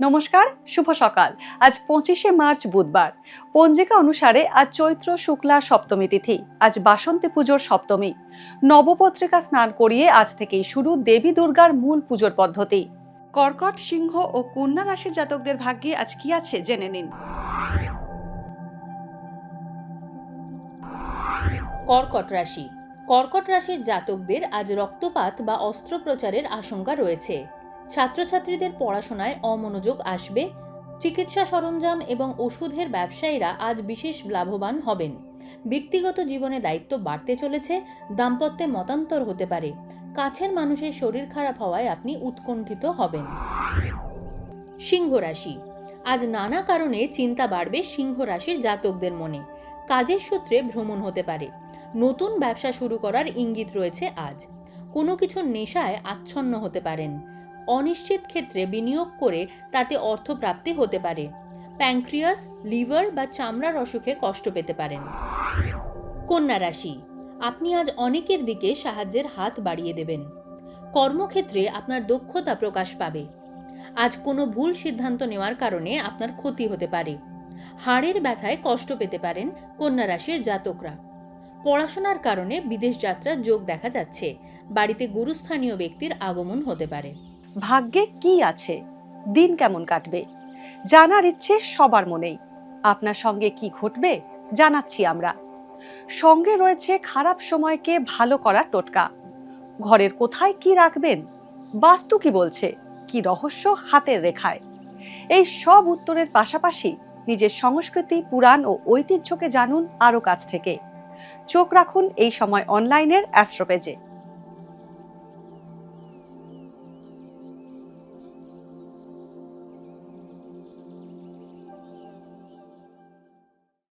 নমস্কার, শুভ সকাল। আজ 25শে মার্চ বুধবার। পঞ্জিকা অনুসারে আজ চৈত্র শুক্লা সপ্তমী তিথি। আজ বাসন্তী পুজোর সপ্তমী। নবপত্রিকা স্নান করিয়ে আজ থেকেই শুরু দেবী দুর্গার মূল পুজোর পদ্ধতি। কর্কট, সিংহ ও কন্যা রাশির জাতকদের ভাগ্যে আজ কি আছে জেনে নিন। কর্কট রাশি। কর্কট রাশির জাতকদের আজ রক্তপাত বা অস্ত্রোপচারের আশঙ্কা রয়েছে। ছাত্রছাত্রীদের পড়াশোনায় অমনোযোগ আসবে। চিকিৎসা সরঞ্জাম এবং ওষুধের ব্যবসায়ীরা আজ বিশেষ লাভবান হবেন। ব্যক্তিগত জীবনে দায়িত্ব বাড়তে চলেছে। দাম্পত্যে মতান্তর হতে পারে। কাছের মানুষের শরীর খারাপ হওয়ায় আপনি উৎকণ্ঠিত হবেন। সিংহ রাশি। আজ নানা কারণে চিন্তা বাড়বে সিংহ রাশির জাতকদের মনে। কাজের সূত্রে ভ্রমণ হতে পারে। নতুন ব্যবসা শুরু করার ইঙ্গিত রয়েছে আজ। কোনো কিছুর নেশায় আচ্ছন্ন হতে পারেন। অনিশ্চিত ক্ষেত্রে বিনিয়োগ করে তাতে অর্থপ্রাপ্তি হতে পারে। প্যানক্রিয়াস, লিভার বা চামড়ার অসুখে কষ্ট পেতে পারেন। কন্যা রাশি। আপনি আজ অনেকের দিকে সাহায্যের হাত বাড়িয়ে দেবেন। কর্মক্ষেত্রে আপনার দক্ষতা প্রকাশ পাবে। আজ কোনো ভুল সিদ্ধান্ত নেওয়ার কারণে আপনার ক্ষতি হতে পারে। হাড়ের ব্যথায় কষ্ট পেতে পারেন কন্যা রাশির জাতকরা। পড়াশোনার কারণে বিদেশ যাত্রার যোগ দেখা যাচ্ছে। বাড়িতে গুরুস্থানীয় ব্যক্তির আগমন হতে পারে। ভাগ্যে কি আছে, দিন কেমন কাটবে, জানার ইচ্ছে সবার মনেই। আপনার সঙ্গে কি ঘটবে জানাচ্ছি আমরা। সঙ্গে রয়েছে খারাপ সময়কে ভালো করার টোটকা। ঘরের কোথায় কি রাখবেন, বাস্তু কি বলছে, কি রহস্য হাতের রেখায়। এই সব উত্তরের পাশাপাশি নিজের সংস্কৃতি, পুরাণ ও ঐতিহ্যকে জানুন আরো কাছ থেকে। চোখ রাখুন এই সময় অনলাইনের অ্যাস্ট্রো পেজে।